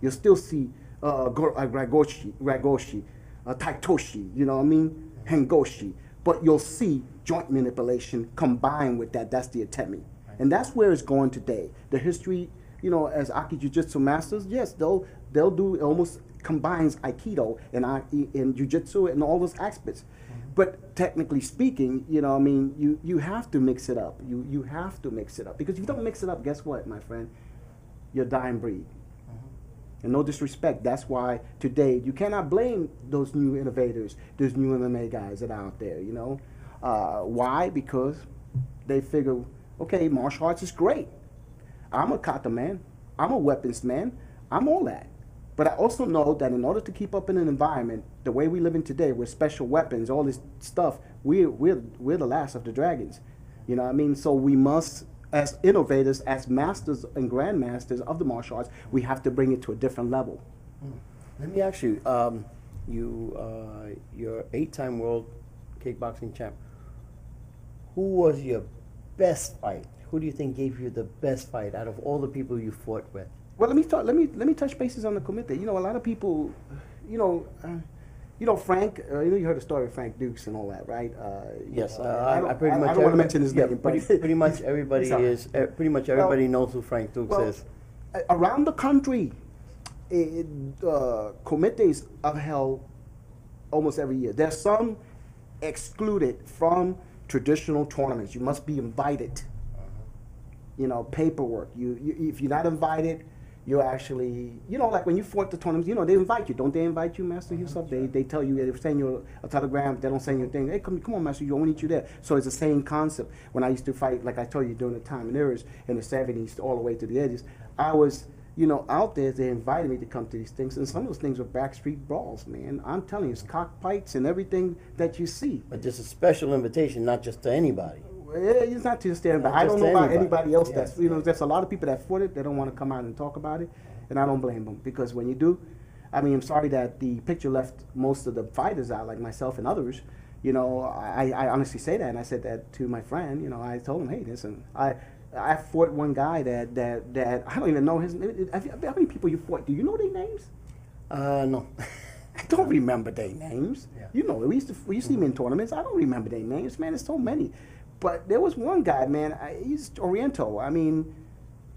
You'll still see Ragoshi, Taitoshi, you know what I mean? Hengoshi. But you'll see joint manipulation combined with that. That's the atemi. And that's where it's going today. The history, you know, as Aki Jiu-Jitsu masters, yes, they'll do almost combines Aikido and Jiu-Jitsu and all those aspects. But technically speaking, you know, I mean, you have to mix it up. You have to mix it up. Because if you don't mix it up, guess what, my friend? You're a dying breed. And no disrespect, that's why today you cannot blame those new innovators, those new MMA guys that are out there, you know. Why? Because they figure, okay, martial arts is great. I'm a kata man. I'm a weapons man. I'm all that. But I also know that in order to keep up in an environment, the way we live in today with special weapons, all this stuff, we're the last of the dragons. You know what I mean? So we must, as innovators, as masters and grandmasters of the martial arts, we have to bring it to a different level. Let me ask you, you're 8-time world kickboxing champ. Who was your best fight? Who do you think gave you the best fight out of all the people you fought with? Well, let me touch bases on the committee. You know, a lot of people, you know, Frank. You heard the story of Frank Dukes and all that, right? Yes, I pretty much. I don't want to mention his name, but pretty much everybody is. Pretty much everybody knows who Frank Dukes is. Around the country, committees are held almost every year. There's some excluded from traditional tournaments. You must be invited. You know, paperwork. If you're not invited, you're actually, you know, like when you fought the tournaments, you know, they invite you. Don't they invite you, Master Yusef? They tell you, they send you a telegram, they don't send you a thing. Hey, come on, Master, I want to need you there. So it's the same concept. When I used to fight, like I told you, during the time and eras in the 70s all the way to the 80s, I was, you know, out there. They invited me to come to these things. And some of those things were backstreet brawls, man. I'm telling you, it's cockfights and everything that you see. But just a special invitation, not just to anybody. It's not just there, but I don't know about anybody else. That's, you know, there's a lot of people that fought it. They don't want to come out and talk about it, and I don't blame them, because when you do, I mean, I'm sorry that the picture left most of the fighters out, like myself and others. You know, I honestly say that, and I said that to my friend. You know, I told him, hey, listen, I fought one guy that I don't even know his name. How many people you fought? Do you know their names? No. I don't remember their names. Yeah. You know, we used to see them in tournaments. I don't remember their names, man. There's so many. But there was one guy, man, he's Oriental. I mean,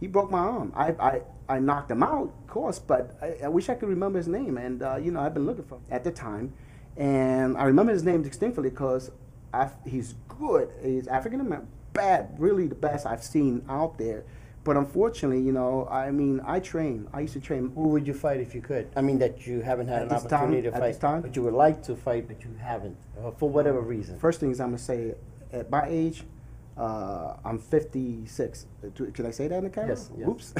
he broke my arm. I knocked him out, of course, but I wish I could remember his name. And, you know, I've been looking for him at the time. And I remember his name distinctly because he's good. He's African-American, bad, really the best I've seen out there. But unfortunately, you know, I mean, I used to train. Who would you fight if you could? I mean, that you haven't had an opportunity to fight. At this time? But you would like to fight, but you haven't, for whatever reason. First thing is I'm going to say, at my age, I'm 56. Can I say that in the camera? Yes. Yes. Oops.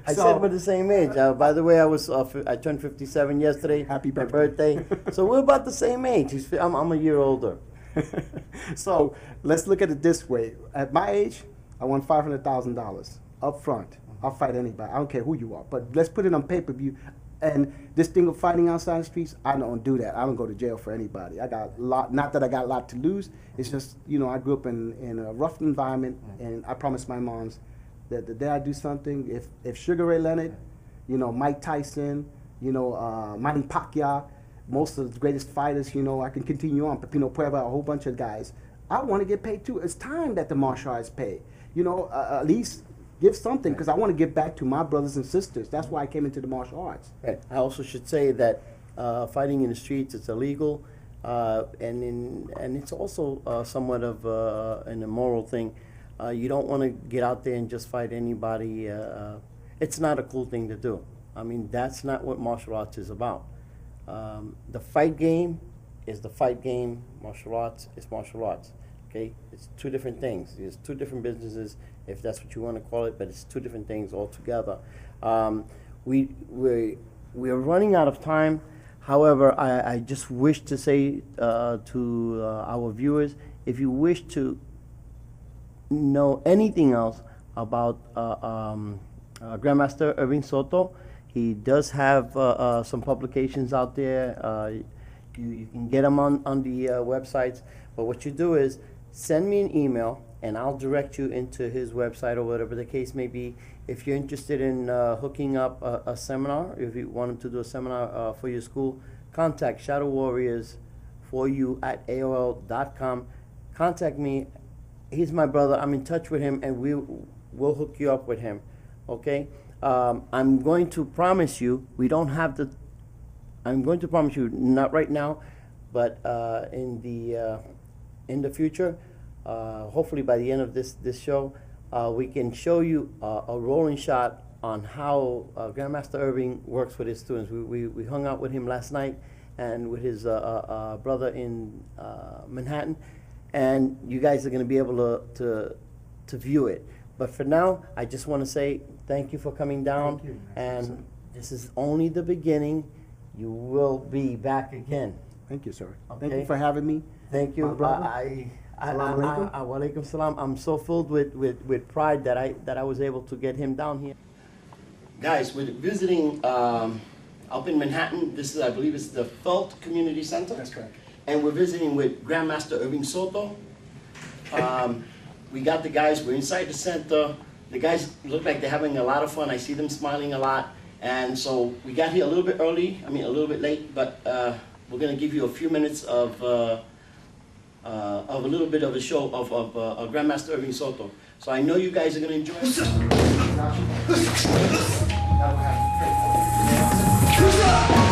I said we're the same age. By the way, I turned 57 yesterday. Happy my birthday. So we're about the same age. I'm a year older. So let's look at it this way. At my age, I won $500,000 up front. I'll fight anybody. I don't care who you are. But let's put it on pay-per-view. And this thing of fighting outside the streets, I don't do that. I don't go to jail for anybody. I got a lot, not that I got a lot to lose. It's just, you know, I grew up in a rough environment, and I promised my moms that the day I do something, if Sugar Ray Leonard, you know, Mike Tyson, you know, Manny Pacquiao, most of the greatest fighters, you know, I can continue on, Pepino Puebla, a whole bunch of guys. I want to get paid too. It's time that the martial arts pay. You know, at least give something, because I want to give back to my brothers and sisters. That's why I came into the martial arts. Right. I also should say that fighting in the streets is illegal, and it's also somewhat of an immoral thing. You don't want to get out there and just fight anybody. It's not a cool thing to do. I mean, that's not what martial arts is about. The fight game is the fight game. Martial arts is martial arts. Okay, it's two different things. It's two different businesses, if that's what you want to call it, but it's two different things altogether. We're running out of time. However, I just wish to say to our viewers, if you wish to know anything else about Grandmaster Irving Soto, he does have some publications out there. You can get them on the websites. But what you do is send me an email, and I'll direct you into his website or whatever the case may be. If you're interested in hooking up a seminar, if you want him to do a seminar for your school, contact Shadow Warriors for you at AOL.com. Contact me. He's my brother. I'm in touch with him, and we'll hook you up with him. Okay? I'm going to promise you, I'm going to promise you, not right now, but in the future, hopefully by the end of this show, we can show you a rolling shot on how Grandmaster Irving works with his students. We hung out with him last night and with his brother in Manhattan, and you guys are going to be able to view it. But for now, I just want to say thank you for coming down. Thank you. And this is only the beginning. You will be back again. Thank you, sir. Okay. Thank you for having me. Thank you. My brother. Walaikum salam. I'm so filled with pride that I was able to get him down here. Guys, we're visiting up in Manhattan. This is, I believe, it's the Felt Community Center. That's correct. And we're visiting with Grandmaster Irving Soto. We got the guys. We're inside the center. The guys look like they're having a lot of fun. I see them smiling a lot. And so we got here a little bit early. I mean, a little bit late, but we're going to give you a few minutes of a little bit of a show of Grandmaster Irving Soto. So I know you guys are going to enjoy it.